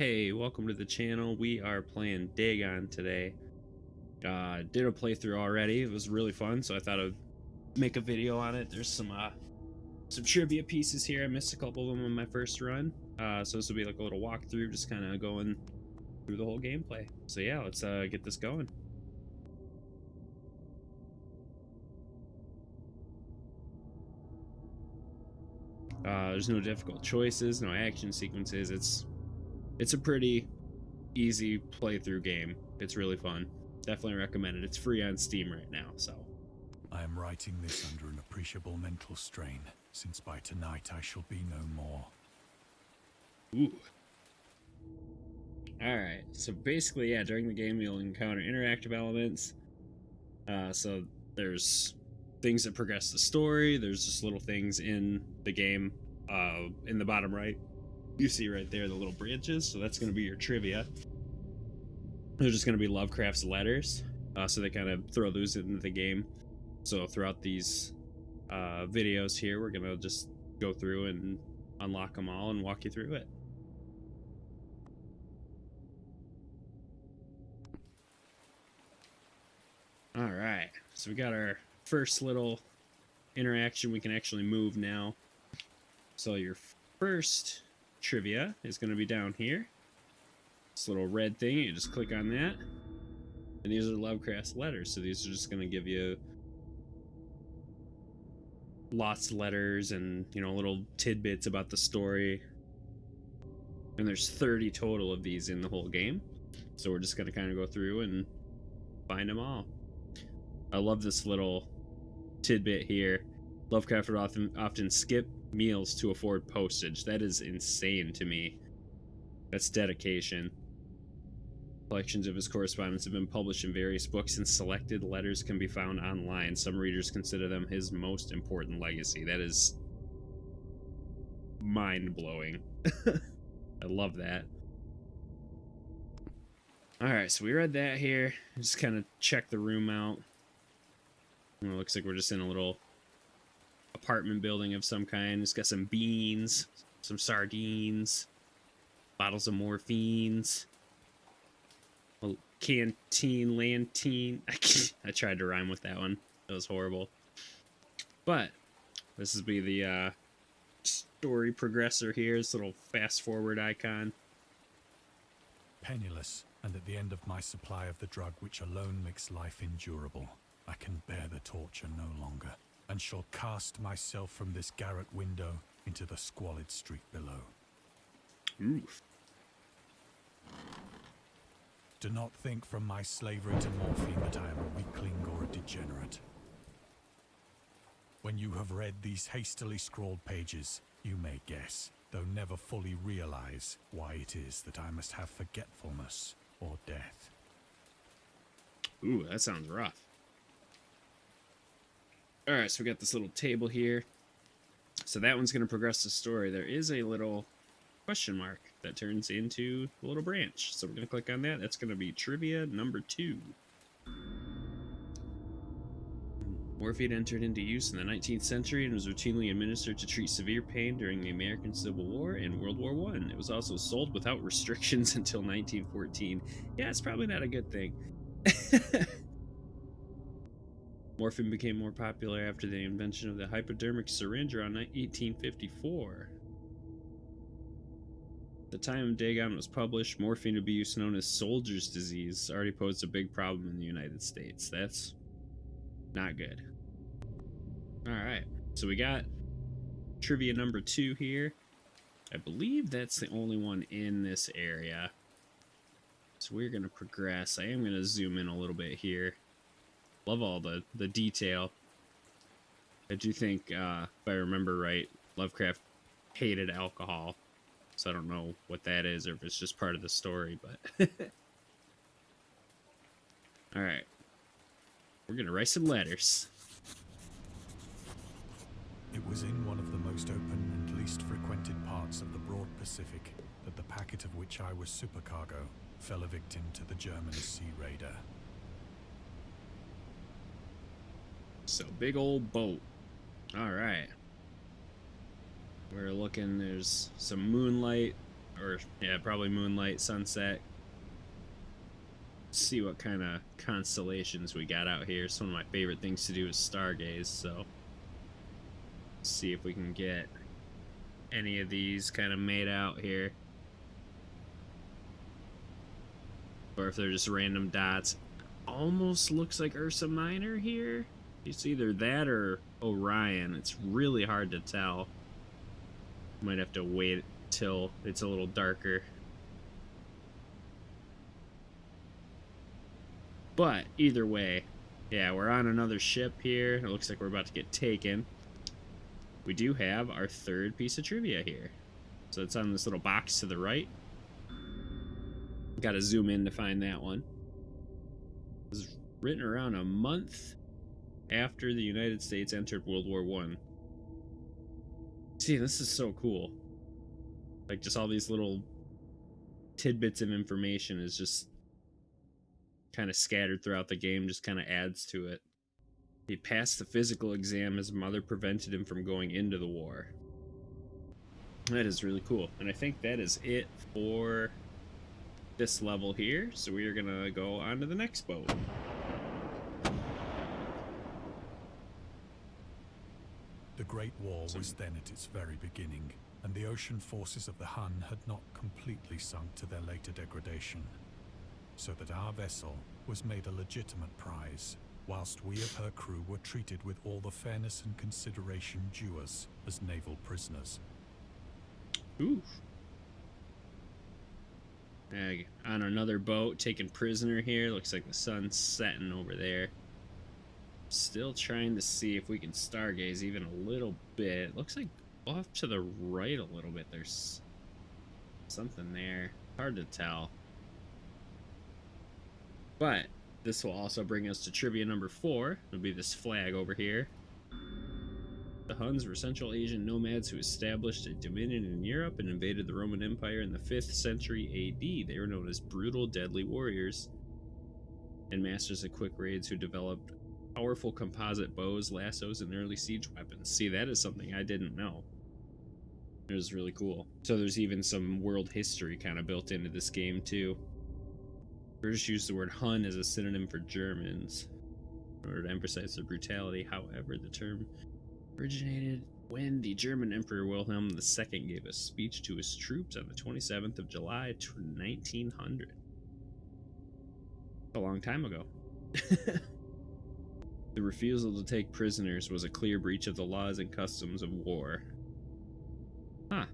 Hey, welcome to the channel. We are playing Dagon today. Did a playthrough already. It was really fun, so I thought I'd make a video on it. There's some trivia pieces here. I missed a couple of them on my first run. So this will be like a little walkthrough, just kind of going through the whole gameplay. So yeah, let's get this going. There's no difficult choices, no action sequences. It's a pretty easy playthrough game. It's really fun. Definitely recommend it. It's free on Steam right now, so. I am writing this under an appreciable mental strain, since by tonight I shall be no more. Ooh. Alright, so basically, yeah, during the game you'll encounter interactive elements. So there's things that progress the story. There's just little things in the game. In the bottom right, you see right there the little branches, so that's going to be your trivia. They're just going to be Lovecraft's letters, so they kind of throw those into the game. So throughout these videos here, we're going to just go through and unlock them all and walk you through it. Alright, so we got our first little interaction. We can actually move now. So your first trivia is going to be down here. This little red thing, you just click on that. And these are Lovecraft's letters, so these are just going to give you lots of letters and, you know, little tidbits about the story. And there's 30 total of these in the whole game. So we're just going to kind of go through and find them all. I love this little tidbit here. Lovecraft would often skip meals to afford postage. That is insane to me. That's dedication. Collections of his correspondence have been published in various books, and selected letters can be found online. Some readers consider them his most important legacy. That is mind-blowing. I love that. Alright, so we read that here. Just kind of check the room out. It looks like we're just in a little apartment building of some kind. It's got some beans, some sardines, bottles of morphines, a canteen, lantine. I tried to rhyme with that one. That was horrible. But this is be the story progressor here. This little fast forward icon. Penniless, and at the end of my supply of the drug which alone makes life endurable, I can bear the torture no longer, and shall cast myself from this garret window into the squalid street below. Oof. Do not think from my slavery to morphine that I am a weakling or a degenerate. When you have read these hastily scrawled pages, you may guess, though never fully realize, why it is that I must have forgetfulness or death. Ooh, that sounds rough. Alright, so we got this little table here. So that one's going to progress the story. There is a little question mark that turns into a little branch. So we're going to click on that. That's going to be trivia number 2. Morphine entered into use in the 19th century and was routinely administered to treat severe pain during the American Civil War and World War I. It was also sold without restrictions until 1914. Yeah, it's probably not a good thing. Morphine became more popular after the invention of the hypodermic syringe around 1854. At the time Dagon was published, morphine abuse known as soldier's disease already posed a big problem in the United States. That's not good. Alright, so we got trivia number 2 here. I believe that's the only one in this area. So we're going to progress. I am going to zoom in a little bit here. Love all the detail. I do think, if I remember right, Lovecraft hated alcohol. So I don't know what that is, or if it's just part of the story, but... Alright. We're gonna write some letters. It was in one of the most open and least frequented parts of the broad Pacific that the packet of which I was supercargo fell a victim to the German sea raider. So, big old boat. Alright. We're looking, there's some moonlight or yeah, probably moonlight, sunset. See what kind of constellations we got out here. It's one of my favorite things to do is stargaze, so see if we can get any of these kind of made out here. Or if they're just random dots. Almost looks like Ursa Minor here. It's either that or Orion. It's really hard to tell. Might have to wait till it's a little darker. But either way, yeah, we're on another ship here. It looks like we're about to get taken. We do have our third piece of trivia here. So it's on this little box to the right. Got to zoom in to find that one. It was written around a month after the United States entered World War I. See, this is so cool. Like, just all these little tidbits of information is just kind of scattered throughout the game, just kind of adds to it. He passed the physical exam. His mother prevented him from going into the war. That is really cool. And I think that is it for this level here. So we are going to go on to the next boat. The Great War was then at its very beginning, and the ocean forces of the Hun had not completely sunk to their later degradation, so that our vessel was made a legitimate prize, whilst we of her crew were treated with all the fairness and consideration due us as naval prisoners. Ooh. On another boat, taken prisoner here. Looks like the sun's setting over there. Still trying to see if we can stargaze even a little bit. Looks like off to the right a little bit. There's something there. Hard to tell. But this will also bring us to trivia number 4. It'll be this flag over here. The Huns were Central Asian nomads who established a dominion in Europe and invaded the Roman Empire in the 5th century AD. They were known as brutal, deadly warriors and masters of quick raids who developed powerful composite bows, lassos, and early siege weapons. See, that is something I didn't know. It was really cool. So there's even some world history kind of built into this game too. British used the word Hun as a synonym for Germans in order to emphasize their brutality. However, the term originated when the German Emperor Wilhelm II gave a speech to his troops on the 27th of July, 1900. A long time ago. The refusal to take prisoners was a clear breach of the laws and customs of war. Huh.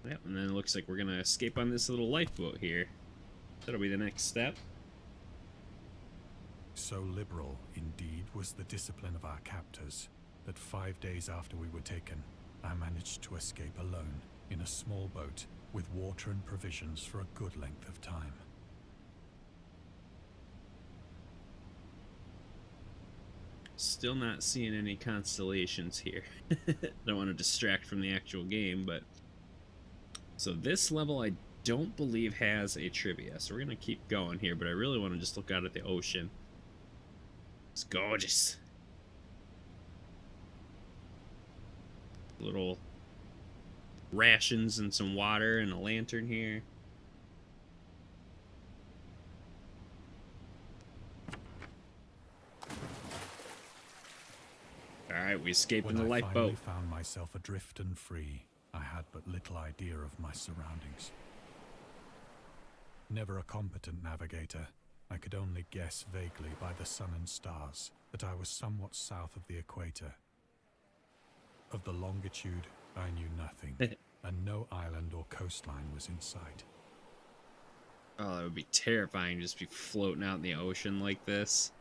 Yep, and then it looks like we're gonna escape on this little lifeboat here. That'll be the next step. So liberal, indeed, was the discipline of our captors, that 5 days after we were taken, I managed to escape alone, in a small boat, with water and provisions for a good length of time. Still not seeing any constellations here. Don't want to distract from the actual game, but... So this level I don't believe has a trivia, so we're going to keep going here, but I really want to just look out at the ocean. It's gorgeous. Little rations and some water and a lantern here. Alright, we escaped in the lifeboat. When I finally found myself adrift and free, I had but little idea of my surroundings. Never a competent navigator, I could only guess vaguely by the sun and stars that I was somewhat south of the equator. Of the longitude, I knew nothing, and no island or coastline was in sight. Oh, that would be terrifying, just be floating out in the ocean like this.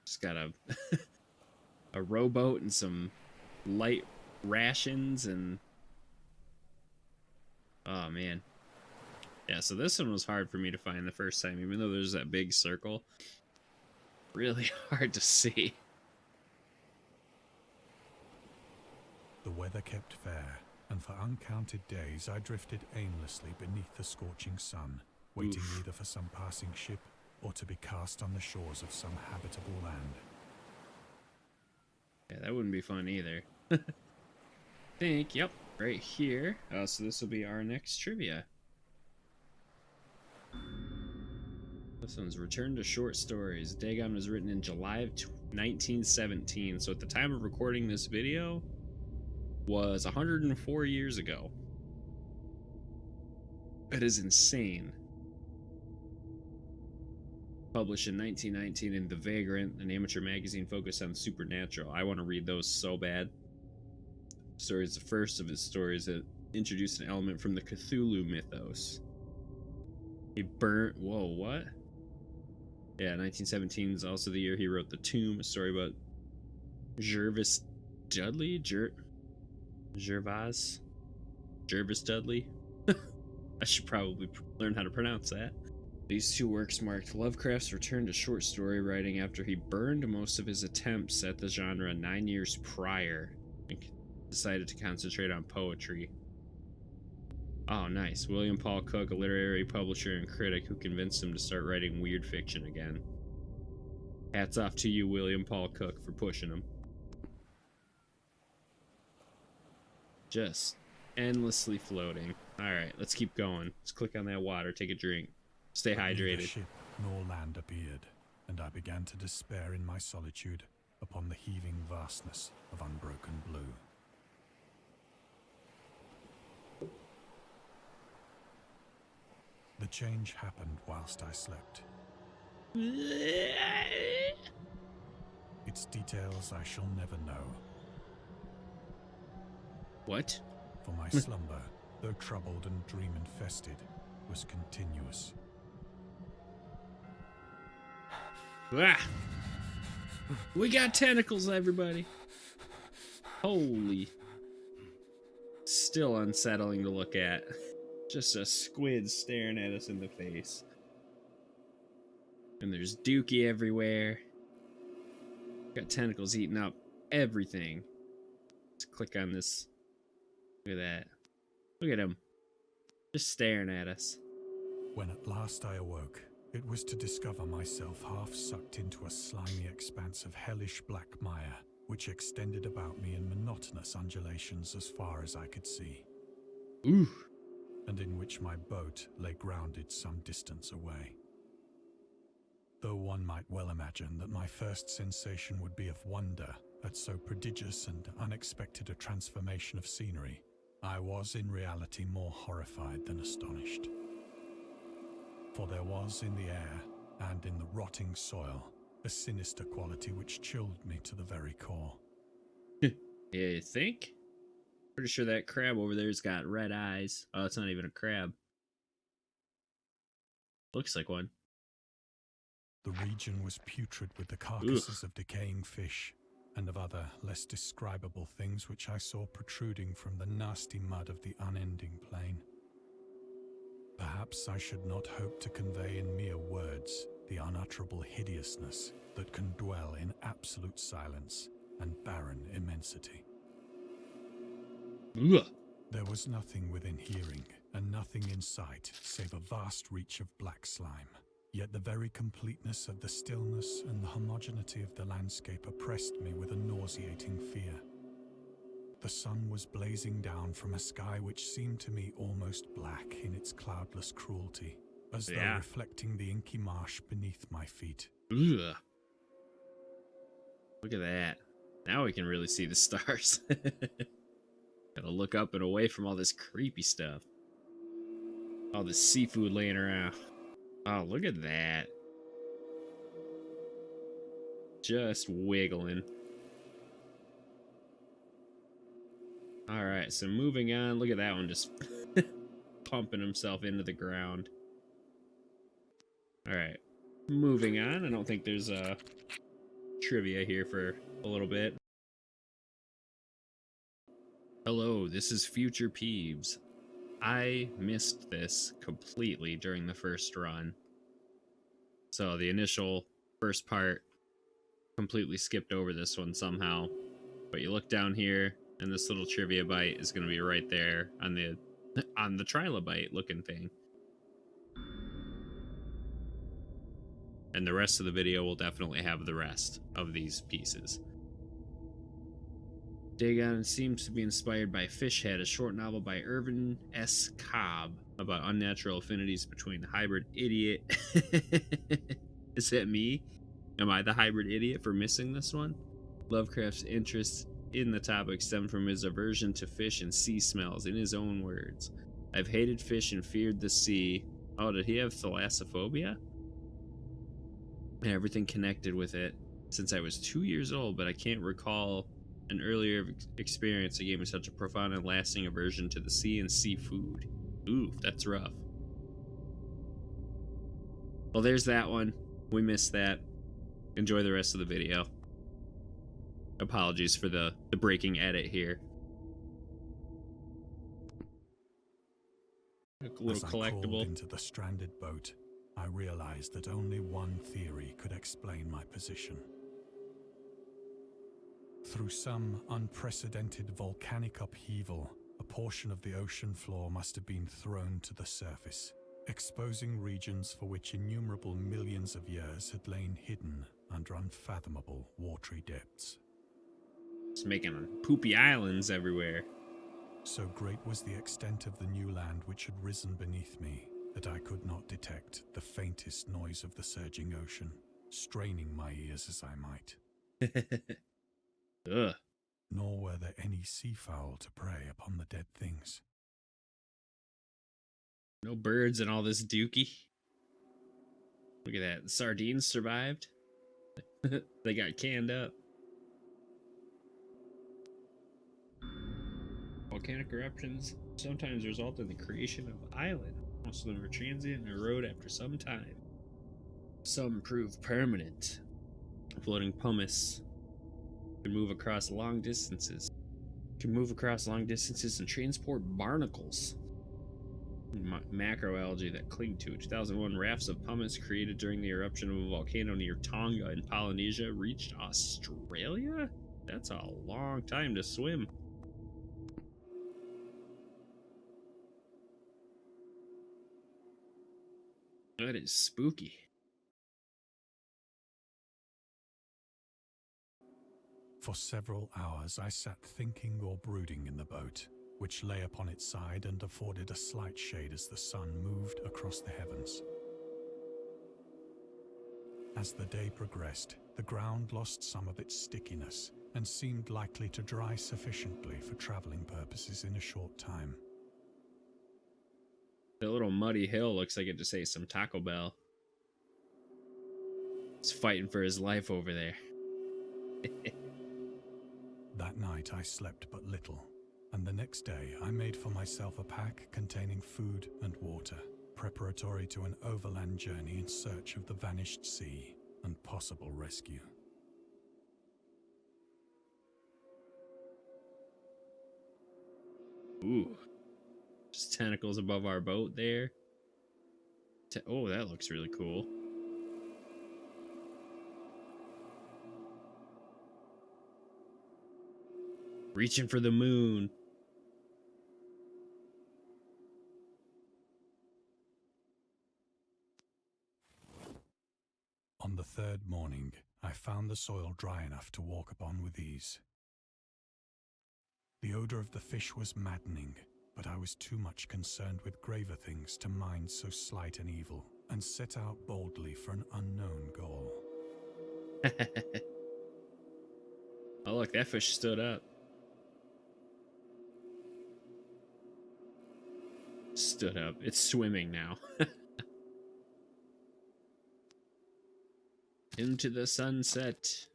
Just got a rowboat and some light rations and... Oh, man. Yeah, so this one was hard for me to find the first time, even though there's that big circle. Really hard to see. The weather kept fair, and for uncounted days I drifted aimlessly beneath the scorching sun, waiting Oof. either for some passing ship or to be cast on the shores of some habitable land. Yeah, that wouldn't be fun either. Yep, right here. So this will be our next trivia. This one's Return to Short Stories. Dagon was written in July of 1917, so at the time of recording this video was 104 years ago. That is insane. Published in 1919 in The Vagrant, an amateur magazine focused on the supernatural. I want to read those so bad. The story is the first of his stories that introduced an element from the Cthulhu mythos. He burnt... Whoa, what? Yeah, 1917 is also the year he wrote The Tomb, a story about Jervis Dudley? Jervis Dudley? I should probably learn how to pronounce that. These two works marked Lovecraft's return to short story writing after he burned most of his attempts at the genre 9 years prior and decided to concentrate on poetry. Oh, nice. William Paul Cook, a literary publisher and critic who convinced him to start writing weird fiction again. Hats off to you, William Paul Cook, for pushing him. Just endlessly floating. Alright, let's keep going. Let's click on that water, take a drink. Stay hydrated. Neither ship nor land appeared, and I began to despair in my solitude upon the heaving vastness of unbroken blue. The change happened whilst I slept. Its details I shall never know. What? For my slumber, though troubled and dream-infested, was continuous. Ah! We got tentacles, everybody. Holy. Still unsettling to look at. Just a squid staring at us in the face. And there's dookie everywhere. Got tentacles eating up everything. Let's click on this. Look at that. Look at him. Just staring at us. When at last I awoke, it was to discover myself half sucked into a slimy expanse of hellish black mire, which extended about me in monotonous undulations as far as I could see. Ooh. And in which my boat lay grounded some distance away. Though one might well imagine that my first sensation would be of wonder at so prodigious and unexpected a transformation of scenery, I was in reality more horrified than astonished. For there was in the air and in the rotting soil a sinister quality which chilled me to the very core. You think? Pretty sure that crab over there's got red eyes. Oh, it's not even a crab. Looks like one. The region was putrid with the carcasses of decaying fish and of other less describable things which I saw protruding from the nasty mud of the unending plain. Perhaps I should not hope to convey in mere words the unutterable hideousness that can dwell in absolute silence and barren immensity. Ugh. There was nothing within hearing and nothing in sight save a vast reach of black slime. Yet the very completeness of the stillness and the homogeneity of the landscape oppressed me with a nauseating fear. The sun was blazing down from a sky which seemed to me almost black in its cloudless cruelty, as though reflecting the inky marsh beneath my feet. Ugh. Look at that. Now we can really see the stars. Gotta look up and away from all this creepy stuff. All this seafood laying around. Oh, look at that. Just wiggling. Alright, so moving on. Look at that one just pumping himself into the ground. Alright, moving on. I don't think there's a trivia here for a little bit. Hello, this is Future Peeves. I missed this completely during the first run. So the initial first part completely skipped over this one somehow. But you look down here and this little trivia bite is going to be right there on the trilobite looking thing. And the rest of the video will definitely have the rest of these pieces. Dagon seems to be inspired by Fish Head, a short novel by Irvin S. Cobb about unnatural affinities between the hybrid idiot. Is that me? Am I the hybrid idiot for missing this one? Lovecraft's interest in the topic stemmed from his aversion to fish and sea smells, in his own words. I've hated fish and feared the sea. Oh, did he have thalassophobia? And everything connected with it since I was 2 years old, but I can't recall an earlier experience that gave me such a profound and lasting aversion to the sea and seafood. Ooh, that's rough. Well, there's that one. We missed that. Enjoy the rest of the video. Apologies for the breaking edit here. A little As I crawled collectible. into the stranded boat, I realized that only one theory could explain my position. Through some unprecedented volcanic upheaval, a portion of the ocean floor must have been thrown to the surface, exposing regions for which innumerable millions of years had lain hidden under unfathomable watery depths. It's making poopy islands everywhere. So great was the extent of the new land which had risen beneath me that I could not detect the faintest noise of the surging ocean, straining my ears as I might. Ugh. Nor were there any seafowl to prey upon the dead things. No birds and all this dookie. Look at that. The sardines survived. They got canned up. Volcanic eruptions sometimes result in the creation of islands. Most of them are transient and erode after some time. Some prove permanent. Floating pumice can move across long distances. And transport barnacles. Macroalgae that cling to it. 2001 rafts of pumice created during the eruption of a volcano near Tonga in Polynesia reached Australia? That's a long time to swim. That is spooky. For several hours I sat thinking or brooding in the boat, which lay upon its side and afforded a slight shade as the sun moved across the heavens. As the day progressed, the ground lost some of its stickiness and seemed likely to dry sufficiently for traveling purposes in a short time. The little muddy hill looks like it just ate some Taco Bell. He's fighting for his life over there. That night I slept but little, and the next day I made for myself a pack containing food and water, preparatory to an overland journey in search of the vanished sea and possible rescue. Ooh. Just tentacles above our boat there. Oh, that looks really cool. Reaching for the moon. On the third morning, I found the soil dry enough to walk upon with ease. The odor of the fish was maddening, but I was too much concerned with graver things to mind so slight an evil, and set out boldly for an unknown goal. Oh, look, that fish stood up. Stood up. It's swimming now. Into the sunset.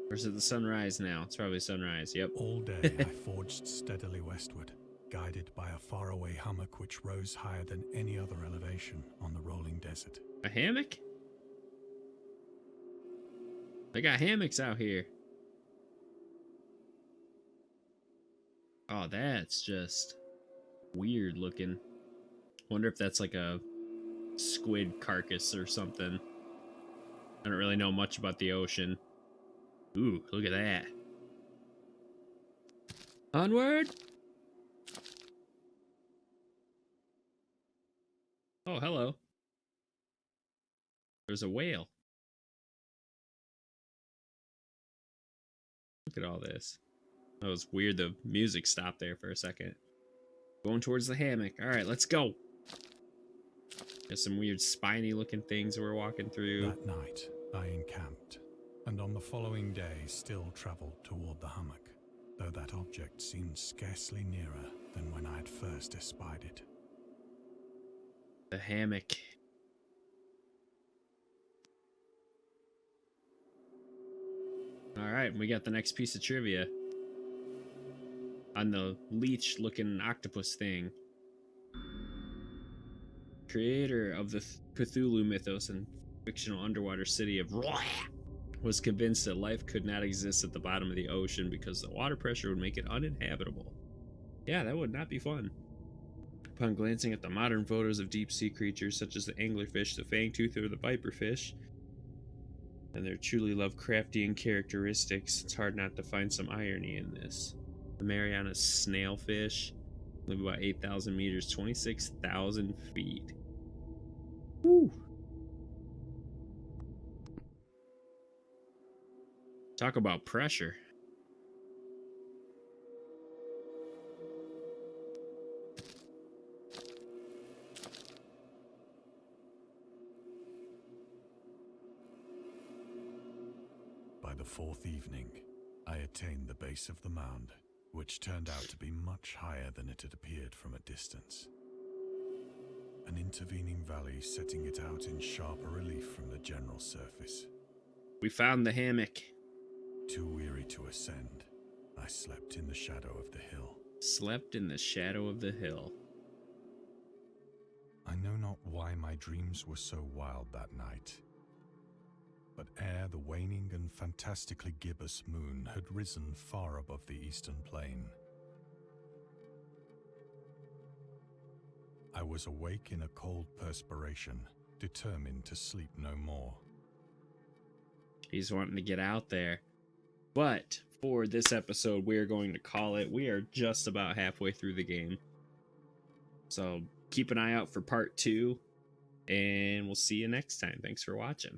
Or is it the sunrise now? It's probably sunrise, yep. All day I forged steadily westward, guided by a faraway hummock which rose higher than any other elevation on the rolling desert. A hammock? They got hammocks out here. Oh, that's just weird looking. Wonder if that's like a squid carcass or something. I don't really know much about the ocean. Ooh, look at that. Onward! Oh, hello. There's a whale. Look at all this. That was weird. The music stopped there for a second. Going towards the hammock. All right, let's go. There's some weird spiny looking things we're walking through. That night, I encamped, and on the following day still travelled toward the hummock, though that object seemed scarcely nearer than when I had first espied it. The hammock. All right, we got the next piece of trivia on the leech-looking octopus thing. Creator of the Cthulhu mythos and fictional underwater city of Roy was convinced that life could not exist at the bottom of the ocean because the water pressure would make it uninhabitable. Yeah, that would not be fun. Upon glancing at the modern photos of deep-sea creatures such as the anglerfish, the fangtooth, or the viperfish, and their truly Lovecraftian characteristics, it's hard not to find some irony in this. The Mariana snailfish live about 8,000 meters, 26,000 feet. Woo! Talk about pressure. By the fourth evening, I attained the base of the mound, which turned out to be much higher than it had appeared from a distance. An intervening valley setting it out in sharper relief from the general surface. We found the hammock. Too weary to ascend, I slept in the shadow of the hill. Slept in the shadow of the hill. I know not why my dreams were so wild that night. But ere the waning and fantastically gibbous moon had risen far above the eastern plain, I was awake in a cold perspiration, determined to sleep no more. He's wanting to get out there. But for this episode, we are going to call it. We are just about halfway through the game. So keep an eye out for part 2, and we'll see you next time. Thanks for watching.